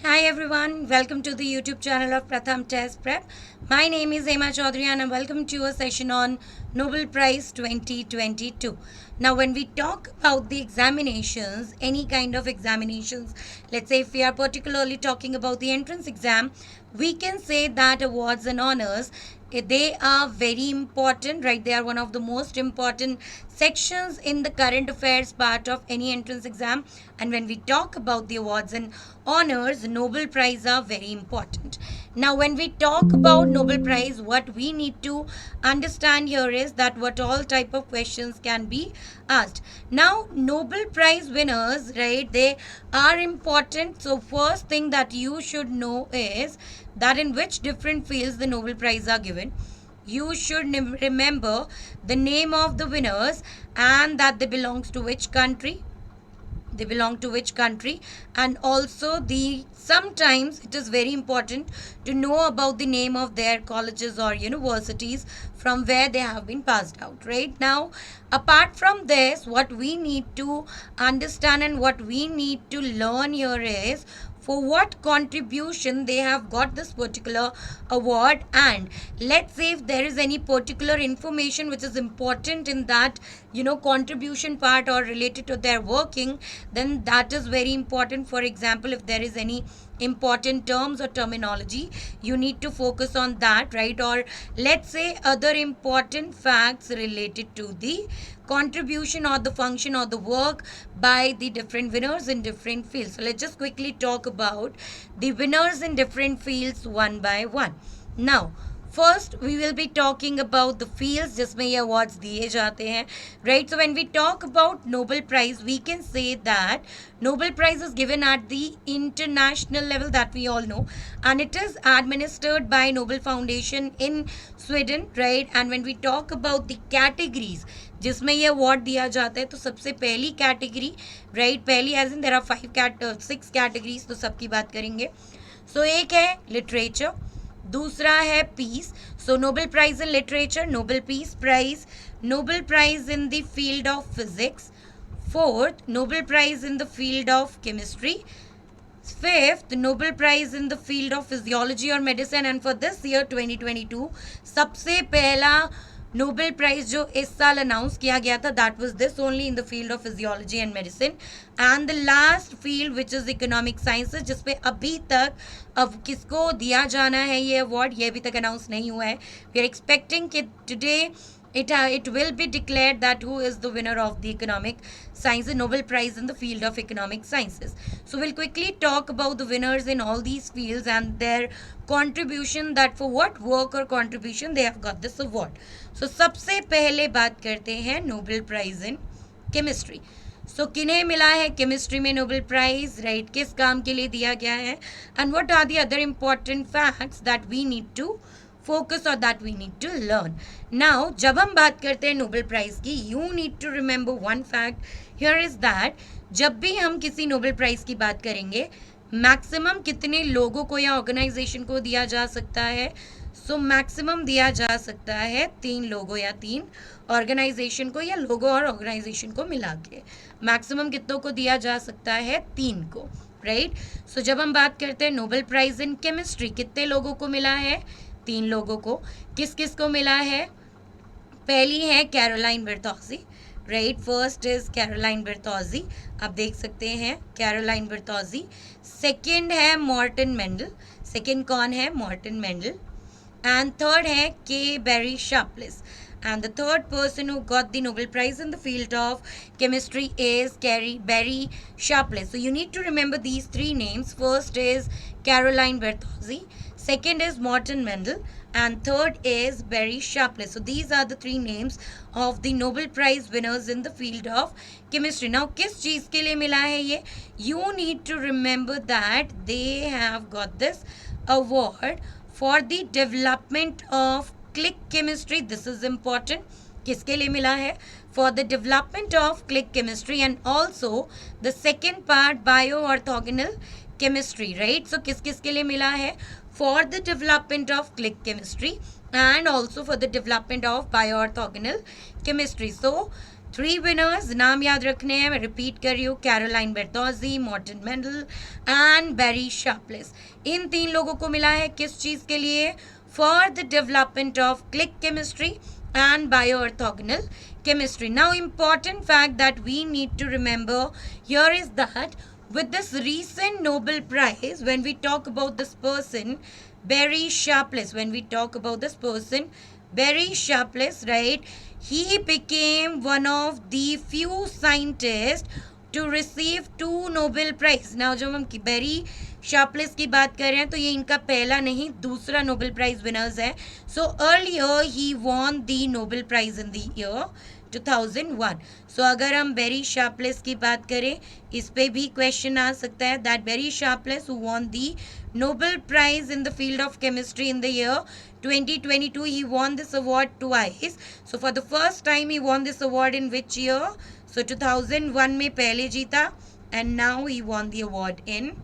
Hi everyone, welcome to the YouTube channel of Pratham Test Prep. My name is Emma Chaudhary and welcome to a session on Nobel Prize 2022. Now when we talk about the examinations, any kind of examinations, let's say if we are particularly talking about the entrance exam, we can say that awards and honors they are very important, right? They are one of the most important sections in the current affairs part of any entrance exam. And when we talk about the awards and honors, Nobel Prize are very important. Now when we talk about Nobel Prize, what we need to understand here is that what all type of questions can be asked. Now Nobel Prize winners, right, they are important. So first thing that you should know is that in which different fields the Nobel Prize are given. You should remember the name of the winners and that they belongs to which country, and also the sometimes it is very important to know about the name of their colleges or universities from where they have been passed out. Right now, apart from this, what we need to understand and what we need to learn here is for what contribution they have got this particular award, and let's say if there is any particular information which is important in that contribution part or related to their working, then that is very important. For example, if there is any important terms or terminology, you need to focus on that, right? Or let's say other important facts related to the contribution or the function or the work by the different winners in different fields. So let's just quickly talk about the winners in different fields one by one. Now first we will be talking about the fields जिसमें ये awards दिए जाते हैं, right? So when we talk about Nobel Prize, we can say that Nobel Prize is given at the international level, that we all know, and it is administered by Nobel Foundation in Sweden, right? And when we talk about the categories जिसमें ये award दिया जाता है, तो सबसे पहली category, right, पहली as in there are 6 categories, तो सबकी बात करेंगे. सो एक है लिटरेचर, दूसरा है peace, so Nobel Prize in literature, Nobel piece Prize, Nobel Prize in the field of physics, fourth Nobel Prize in the field of chemistry, fifth Nobel Prize in the field of physiology or medicine. And for this year 2022 सबसे पहला Nobel prize जो इस साल announce किया गया था, that was this only in the field of physiology and medicine. And the last field which is economic sciences, जिसपे अभी तक अब किसको दिया जाना है ये अवार्ड, ये अभी तक अनाउंस नहीं हुआ है. वी आर एक्सपेक्टिंग कि today it will be declared that who is the winner of the economic sciences Nobel Prize in the field of economic sciences. So we'll quickly talk about the winners in all these fields and their contribution, that for what work or contribution they have got this award. So सबसे पहले बात करते हैं Nobel Prize in chemistry. सो किन्हें मिला है chemistry में Nobel prize, right, किस काम के लिए दिया गया है, and what are the other important facts that we need to focus और that we need to learn. Now जब हम बात करते हैं नोबेल प्राइज की, you need to remember one fact here is that जब भी हम किसी नोबेल प्राइज की बात करेंगे, मैक्सिमम कितने लोगों को या ऑर्गेनाइजेशन को दिया जा सकता है. सो मैक्सिमम दिया जा सकता है 3 लोगों या 3 ऑर्गेनाइजेशन को, या लोगों और ऑर्गेनाइजेशन को मिला के मैक्सिमम कितनों को दिया जा सकता है, 3 को, राइट. सो जब हम बात करते हैं नोबेल प्राइज इन केमिस्ट्री, कितने लोगों को मिला है, 3 लोगों को. किस किस को मिला है, पहली है Caroline Bertozzi, right, first is Caroline Bertozzi, आप देख सकते हैं कैरोलाइन बर्तौजी. सेकंड है मॉर्टन मेंडल, सेकंड कौन है, मॉर्टन मेंडल. And third है K. Barry Sharpless. And the third person who got the Nobel Prize in the field of chemistry is Barry Sharpless. So you need to remember these 3 names. First is Caroline Bertozzi, second is Morton Mendel, and third is Barry Sharpless. So these are the 3 names of the Nobel Prize winners in the field of chemistry. Now किस चीज़ के लिए मिला है ये, you need to remember that they have got this award for the development of click chemistry. This is important. किसके लिए मिला है, for the development of click chemistry, and also the second part bioorthogonal chemistry, right? So किस किस के लिए मिला है, for the development of click chemistry and also for the development of bioorthogonal chemistry. So 3 winners नाम याद रखने हैं, मैं रिपीट कर रही हूँ, Caroline Bertozzi, Morten Meldal and Barry Sharpless. इन 3 लोगों को मिला है किस चीज़ के लिए? For the development of click chemistry and bioorthogonal chemistry. Now, important fact that we need to remember here is that with this recent Nobel Prize, when we talk about this person, Barry Sharpless, right, he became one of the few scientists to receive 2 Nobel Prize. Now, जब हम berry Sharpless की बात कर रहे हैं तो ये इनका पहला नहीं दूसरा नोबेल प्राइज विनर्स है. सो अर्लियर ही won the Nobel Prize in the year 2001. So अगर हम बेरी शार्पलेस की बात करें, इस पे भी क्वेश्चन आ सकता है that Barry Sharpless who won the Nobel Prize in the field of chemistry in the year 2022, he won this award twice. So for the first time he won this award in which year? So 2001 में पहले जीता and now he won the award in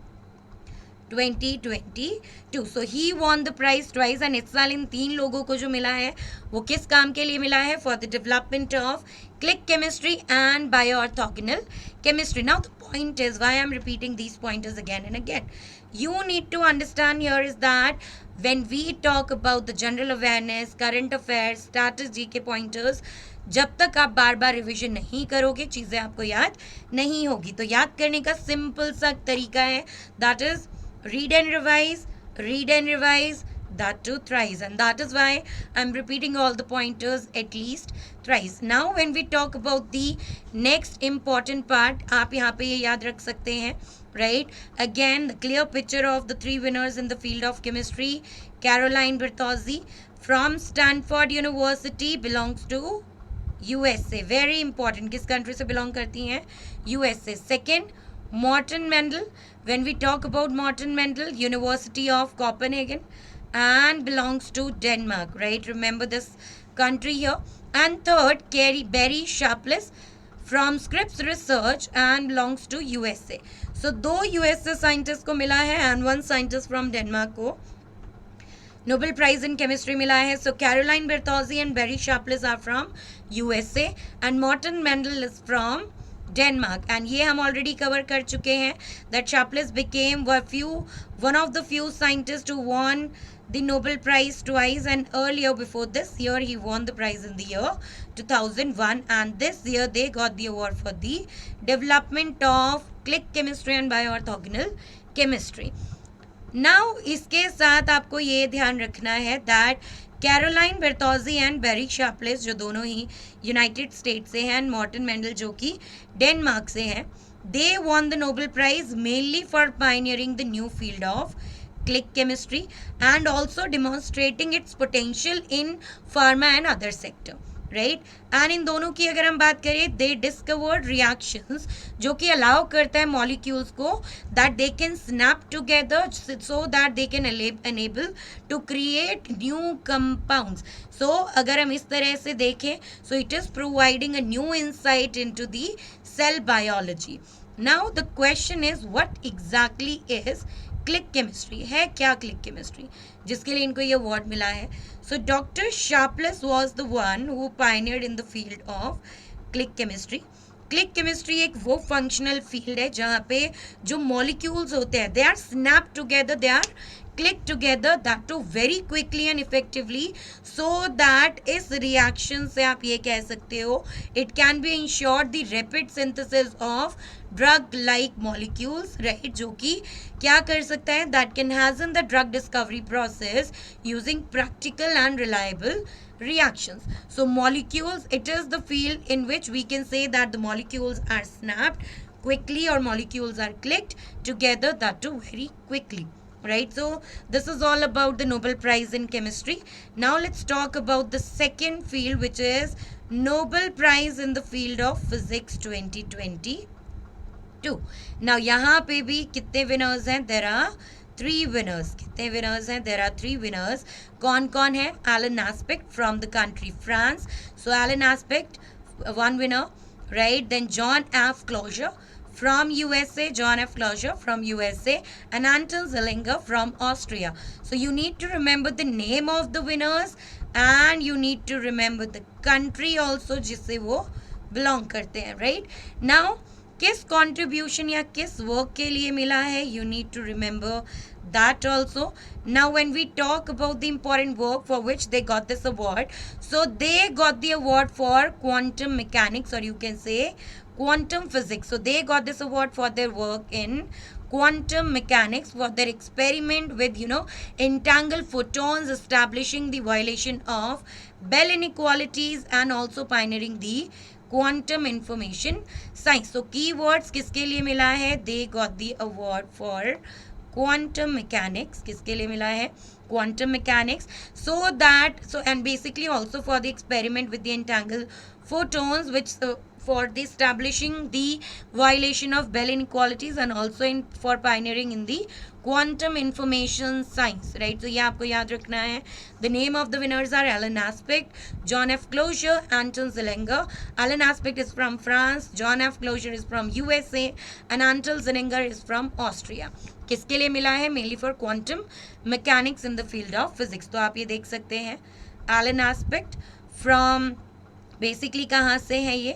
2022. So he won the prize twice and इस साल इन 3 लोगों को जो मिला है वो किस काम के लिए मिला है? For the development of click chemistry and bioorthogonal chemistry. Now the point is why I'm repeating these pointers again and again. You need to understand here is that when we talk about the general awareness, current affairs, status GK pointers, जब तक आप बार बार revision नहीं करोगे चीज़ें आपको याद नहीं होगी. तो याद करने का सिंपल सा तरीका है, that is read and revise, that too thrice, and that is why I'm repeating all the pointers at least thrice. Now when we talk about the next important part, आप यहाँ पे ये याद रख सकते हैं, right? Again, the clear picture of the 3 winners in the field of chemistry. Caroline Bertozzi from Stanford University belongs to USA. Very important. किस country से belong करती हैं? USA. Second, Morten Mendel. When we talk about Morten Mendel, University of Copenhagen and belongs to Denmark, right? Remember this country here. And third, Barry Sharpless from Scripps Research and belongs to USA. So 2 USA scientists को मिला है and 1 scientist from Denmark को Nobel Prize in Chemistry मिला है. So Caroline Bertozzi and Barry Sharpless are from USA and Morten Mendel is from Denmark. And ये हम already cover कर चुके हैं that Sharpless became one of the few scientists who won the Nobel Prize twice, and earlier before this year he won the prize in the year 2001, and this year they got the award for the development of click chemistry and bioorthogonal chemistry. Now इसके साथ आपको ये ध्यान रखना है that Caroline Bertozzi and Barry Sharpless जो दोनों ही United state से हैं, मॉर्टन मेंडल जो कि डेनमार्क से हैं, they won the Nobel Prize mainly for pioneering the new field of click chemistry and also demonstrating its potential in pharma and other sector, right? and इन दोनों की अगर हम बात करें, they discovered reactions जो कि allow करता है molecules को that they can snap together so that they can enable to create new compounds. so अगर हम इस तरह से देखें, so it is providing a new insight into the cell biology. now the question is what exactly is click chemistry? है क्या click chemistry जिसके लिए इनको ये अवार्ड मिला है? So doctor Sharpless was the one who pioneered in the field of click chemistry. Click chemistry एक वो फंक्शनल फील्ड है जहाँ पे जो मॉलिक्यूल्स होते हैं they are snap together, they are click together, that too very quickly and effectively, so that इस reaction से आप ये कह सकते हो it can be ensured the rapid synthesis of drug like molecules, right? जो कि क्या कर सकता है, that can hasten the drug discovery process using practical and reliable reactions. so molecules, it is the field in which we can say that the molecules are snapped quickly or molecules are clicked together, that too very quickly, right? so this is all about the Nobel Prize in Chemistry. now let's talk about the second field, which is Nobel Prize in the field of Physics 2022. now यहाँ पे भी कितने winners हैं? there are 3 winners. कितने winners हैं? there are 3 winners. कौन कौन है? Alan Aspect from the country France. so Alan Aspect, 1 winner, right? then John F. Closure from USA, John F. Closure from USA, and Anton Zeilinger from Austria. so you need to remember the name of the winners and you need to remember the country also जिससे वो belong करते हैं, right. Now किस contribution या किस work के लिए मिला है, you need to remember that also. Now when we talk about the important work for which they got this award, so they got the award for quantum mechanics, or you can say quantum physics. So they got this award for their work in quantum mechanics, for their experiment with entangled photons, establishing the violation of Bell inequalities, and also pioneering the quantum information science. So keywords किसके लिए मिला है, they got the award for quantum mechanics. किसके लिए मिला है, quantum mechanics. So and basically also for the experiment with the entangled photons, which for the establishing the violation of Bell inequalities, and also for pioneering in the quantum information science, right. So ये आपको याद रखना है. The name of the winners are Alan Aspect, John F. Closure, Anton Zeilinger. Alan Aspect is from France, John F. Closure is from USA, and Anton Zeilinger is from Austria. किसके लिए मिला है, mainly for quantum mechanics in the field of physics. तो आप ये देख सकते हैं, एलन एस्पेक्ट फ्रॉम, बेसिकली कहाँ से है ये,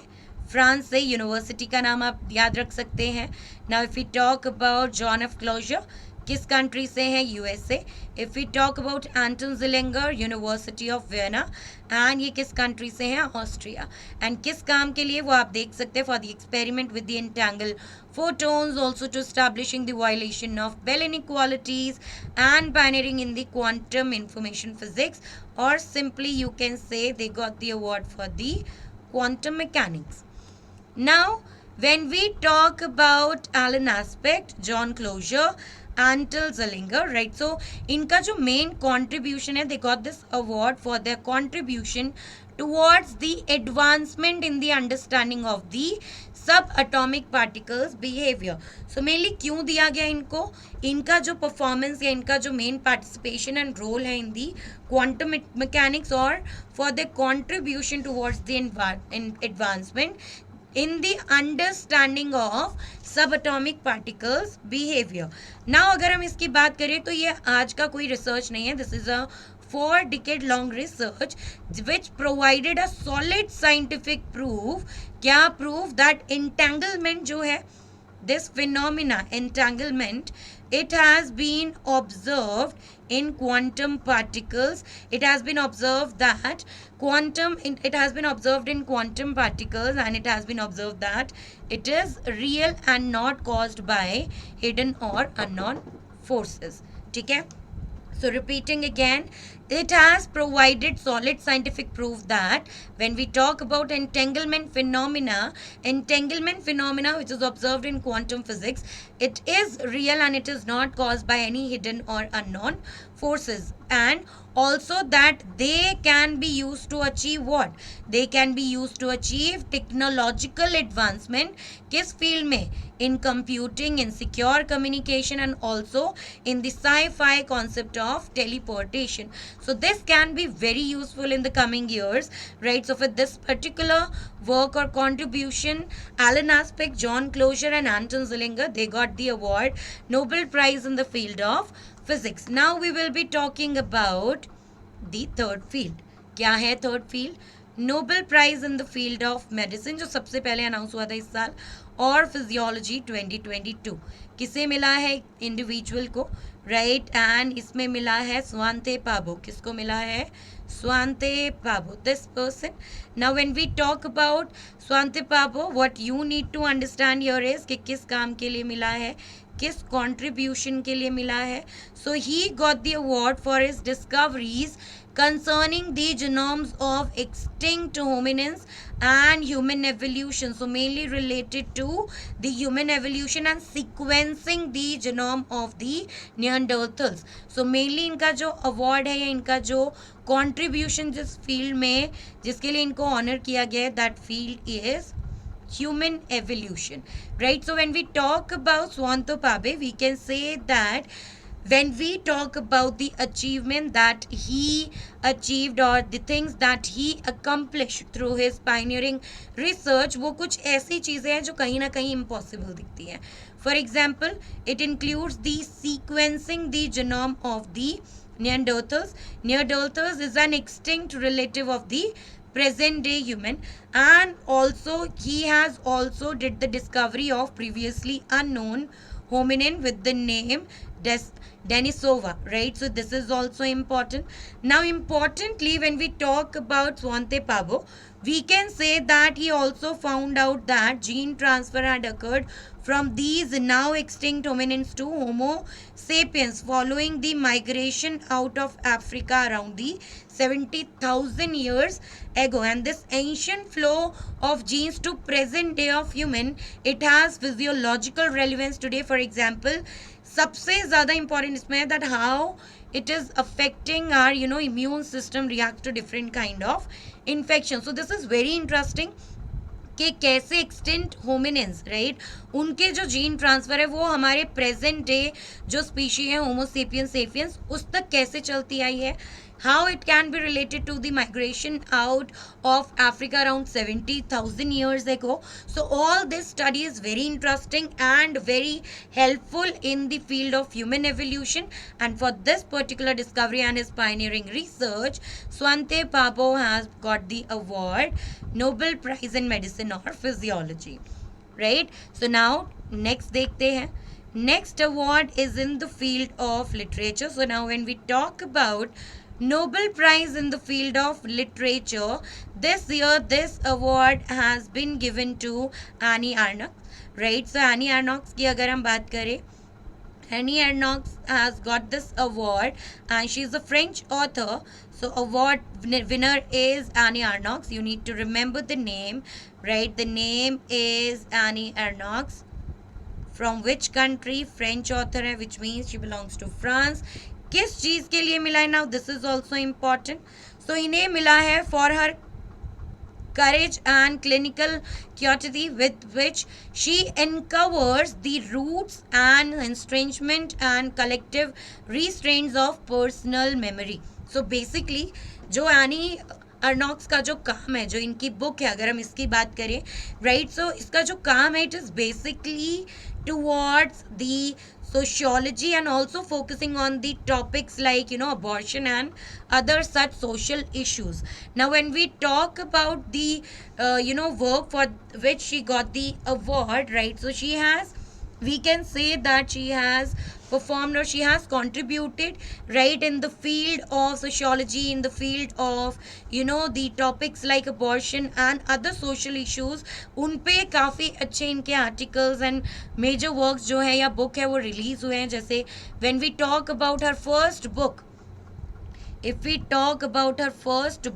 फ्रांस से. यूनिवर्सिटी का नाम आप याद रख सकते हैं. Now if we talk about John F Clauser, किस कंट्री से है, USA. If we talk about Anton Zeilinger, University of Vienna, and ये किस कंट्री से है, ऑस्ट्रिया. एंड किस काम के लिए, वो आप देख सकते हैं, for the experiment with the entangle photons, also to establishing the violation of Bell inequalities, and pioneering in the quantum information physics, or simply you can say they got the award for the quantum mechanics. Now when we talk about Alan Aspect, John Closure, Anton Zeilinger, right, so इनका जो main contribution है, they got this award for their contribution towards the advancement in the understanding of the सब atomic particles behavior. So mainly क्यों दिया गया इनको, इनका जो performance या इनका जो main participation and role है in the quantum mechanics, और for their contribution towards the advancement in the understanding of subatomic particles behavior. Now अगर हम इसकी बात करें तो ये आज का कोई research नहीं है. This is a 4-decade long research which provided a solid scientific proof. क्या proof that entanglement जो है, this phenomena entanglement, it has been observed in quantum particles. It has been observed that it has been observed in quantum particles, and it has been observed that it is real and not caused by hidden or unknown forces. ठीक है. So repeating again, it has provided solid scientific proof that when we talk about entanglement phenomena which is observed in quantum physics, it is real and it is not caused by any hidden or unknown forces. And also that they can be used to achieve what? They can be used to achieve technological advancement. किस field में? In computing, in secure communication, and also in the sci-fi concept of teleportation. So this can be very useful in the coming years, right? So for this particular work or contribution, Alan Aspect, John Closure, and Anton Zeilinger, they got the award Nobel Prize in the field of physics. Now we will be talking about the third field. क्या है third field? Nobel Prize in the field of medicine, जो सबसे पहले announce हुआ था इस साल, और फिजियोलॉजी 2022. किसे मिला है? इंडिविजुअल को, राइट. एंड इसमें मिला है स्वांते पाबो. किसको मिला है? Svante Paabo, this person. Now when we talk about Svante Paabo, what you need to understand here is कि किस काम के लिए मिला है, किस कंट्रीब्यूशन के लिए मिला है. So he got the award for his discoveries concerning the genomes of extinct hominins and human evolution. So mainly related to the human evolution and sequencing the genome of the Neanderthals. So mainly इनका जो award है या इनका जो contribution जिस field में जिसके लिए इनको honor किया गया है, that field is human evolution, right? So when we talk about Svante Pääbo, we can say that when we talk about the achievement that he achieved or the things that he accomplished through his pioneering research, वो कुछ ऐसी चीज़ें हैं जो कहीं ना कहीं impossible दिखती हैं. For example, it includes the sequencing the genome of the Neanderthals. Neanderthals is an extinct relative of the present day human, and also he has also did the discovery of previously unknown hominin with the name Denisova, right? So this is also important. Now, importantly, when we talk about Svante Pabo, we can say that he also found out that gene transfer had occurred from these now extinct hominins to Homo sapiens following the migration out of Africa around the 70,000 years ago. And this ancient flow of genes to present day of human, it has physiological relevance today. For example, सबसे ज़्यादा important इसमें है that how it is affecting our immune system react to different kind of infection. So this is very interesting कि कैसे extent hominins right उनके जो gene transfer है वो हमारे प्रेजेंट डे जो स्पीशी है होमोसेपियंस सेपियंस उस तक कैसे चलती आई है, how it can be related to the migration out of Africa around 70,000 years ago. So all this study is very interesting and very helpful in the field of human evolution, and for this particular discovery and his pioneering research, Svante Pabo has got the award Nobel Prize in Medicine or Physiology, right? So now next देखते हैं. Next award is in the field of literature. So now when we talk about Nobel Prize in the field of literature, this year this award has been given to Annie Arnold, right? So Annie Arnold की अगर हम बात करें, Annie Arnold has got this award and she is a French author. So award winner is Annie Arnold. You need to remember the name, right? The name is Annie Arnold. From which country? French author है, which means she belongs to France. किस चीज़ के लिए मिला है? Now this is also important. So इन्हें मिला है for her courage and clinical curiosity with which she uncovers the roots and estrangement and collective restraints of personal memory. So basically जो एनी अर्नॉक्स का जो काम है, जो इनकी बुक है, अगर हम इसकी बात करें, राइट, सो इसका जो काम है it is basically towards the sociology and also focusing on the topics like abortion and other such social issues. Now when we talk about the work for which she got the award, right, so she has, we can say that she has performed or she has contributed, right, in the field of sociology, in the field of the topics like abortion and other social issues. उन पे काफ़ी अच्छे इनके articles and major works जो है या book है वो release हुए हैं. जैसे when we talk about her first book, if we talk about her first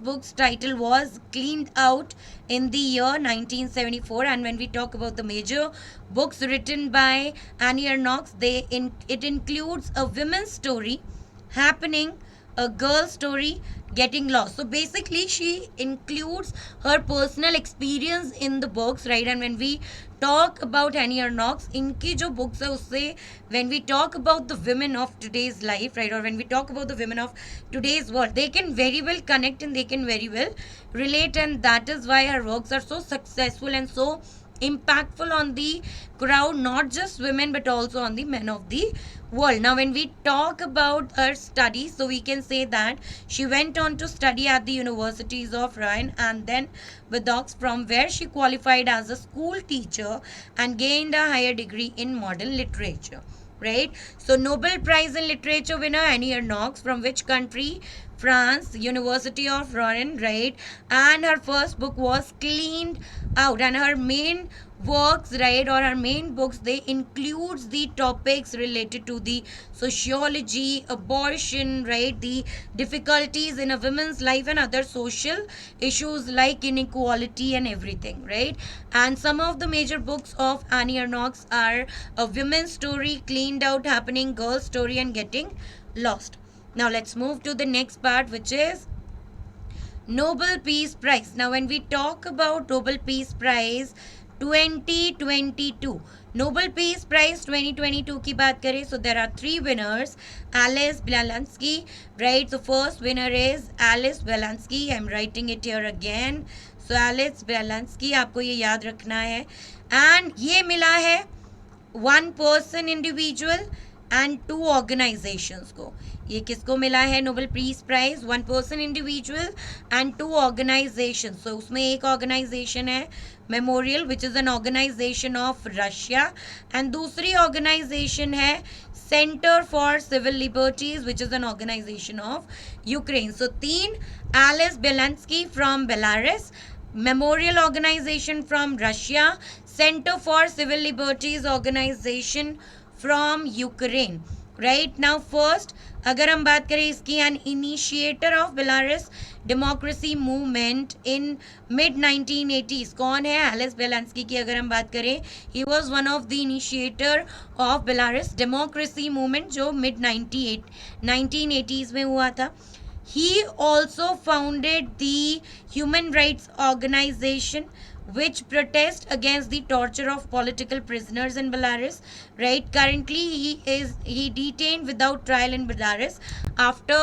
book's title was Cleaned Out in the year 1974. And when we talk about the major books written by Annie Arnold, it includes a women's story happening, a girl story, getting lost. So basically she includes her personal experience in the books, right? And when we talk about Annie Arnold, इनकी जो books है उससे, when we talk about the women of today's life, right, or when we talk about the women of today's world, they can very well connect and they can very well relate, and that is why her works are so successful and so impactful on the crowd, not just women but also on the men of the world. Now when we talk about her studies, so we can say that she went on to study at the universities of Rouen and then Bordeaux, from where she qualified as a school teacher and gained a higher degree in modern literature, right? So Nobel Prize in Literature winner Annie Arnold, from which country? France, University of Rouen, right? And her first book was Cleaned Out, and her main works, right, or her main books, they includes the topics related to the sociology, abortion, right, the difficulties in a woman's life and other social issues like inequality and everything, right? And some of the major books of Annie Arnold are A Women's Story, Cleaned Out, Happening, Girl's Story, and Getting Lost. Now let's move to the next part, which is Nobel Peace Prize. Now when we talk about Nobel Peace Prize 2022, Nobel Peace Prize 2022 की बात करें, so there are three winners. Alice Blavatsky, right? So first winner is Alice Blavatsky. I'm writing it here again. So Alice Blavatsky, आपको ये याद रखना है. And ये मिला है one person individual, and 2 organisations को. ये किसको मिला है Nobel piece prize? 1 person individual and 2 organisation. So उसमें एक ऑर्गेनाइजेशन है memorial which is an organisation of Russia, and दूसरी ऑर्गेनाइजेशन है centre for civil liberties which is an organisation of Ukraine. So 3, Ales Bialiatski from Belarus, memorial organisation from Russia, centre for civil liberties organisation from Ukraine. Right now first अगर हम बात करें इसकी, N initiator of Belarus democracy movement in mid 1980s. कौन है? Alice बेलेंस्की की अगर हम बात करें, he was one of the initiator of Belarus democracy movement जो मिड 1980s में हुआ था. He also founded the human rights organization which protest against the torture of political prisoners in Belarus. Right, currently he detained without trial in Belarus after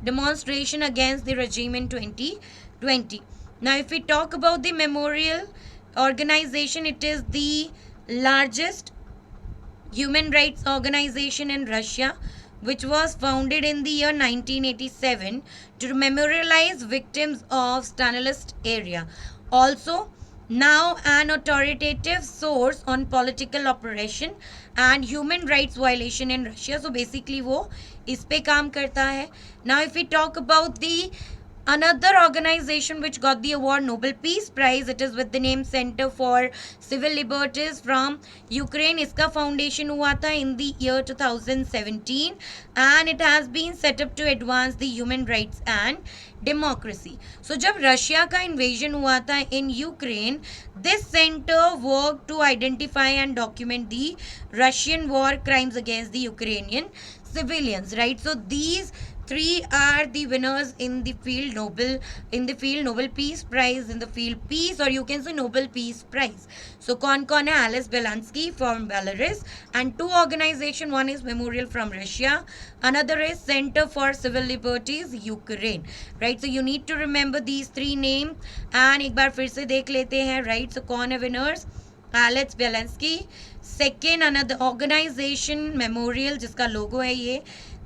demonstration against the regime in 2020. Now if we talk about the memorial organization, it is the largest human rights organization in Russia, which was founded in the year 1987 to memorialize victims of Stalinist area. Also, now an authoritative source on political oppression and human rights violation in Russia. So basically वो इस पे काम करता है. Now if we talk about the another organization which got the award Nobel Peace Prize, it is with the name Center for Civil Liberties from Ukraine. इसका foundation हुआ था in the year 2017 and it has been set up to advance the human rights and democracy. So जब Russia का invasion हुआ था in Ukraine, this center worked to identify and document the Russian war crimes against the Ukrainian civilians. Right, so these 3 are the winners in the field Nobel Peace Prize, in the field peace, or you can say Nobel Peace Prize. So कौन कौन है? Alice Belansky from Belarus, and 2 organization, one is Memorial from Russia, another is Center for Civil Liberties Ukraine. Right, so you need to remember these 3 names and एक बार फिर से देख लेते हैं. Right, so कौन है winners? Alex Belansky. Second, another organization Memorial जिसका लोगो है ये.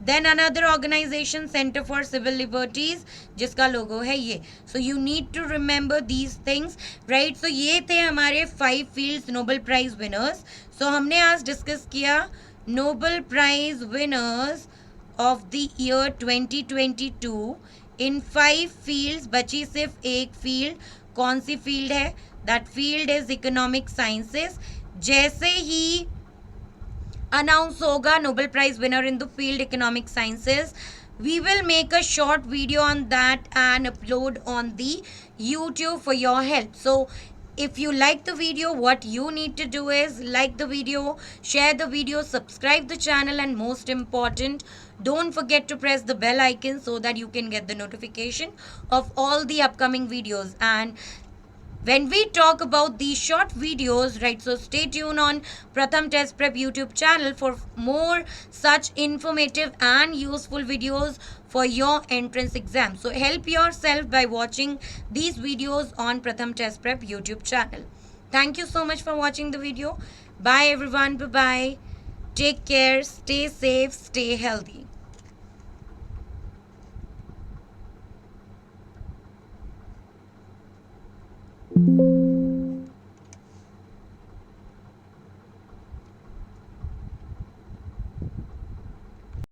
Then another organization Center for Civil Liberties जिसका लोगो है ये. So you need to remember these things. Right, so ये थे हमारे 5 fields Nobel Prize winners. So हमने आज डिस्कस किया Nobel Prize winners of the year 2022 in 5 fields. बची सिर्फ एक field. कौन सी field है? That field is economic sciences. जैसे ही अनाउंस होगा Nobel Prize winner in the field economic sciences, we will make a short video on that and upload on the YouTube for your help. So if you like the video, what you need to do is like the video, share the video, subscribe the channel, and most important, don't forget to press the bell icon so that you can get the notification of all the upcoming videos. And when we talk about these short videos, right, so stay tuned on Pratham Test Prep YouTube channel for more such informative and useful videos for your entrance exam. So help yourself by watching these videos on Pratham Test Prep YouTube channel. Thank you so much for watching the video. Bye everyone. Bye bye. Take care. Stay safe. Stay healthy.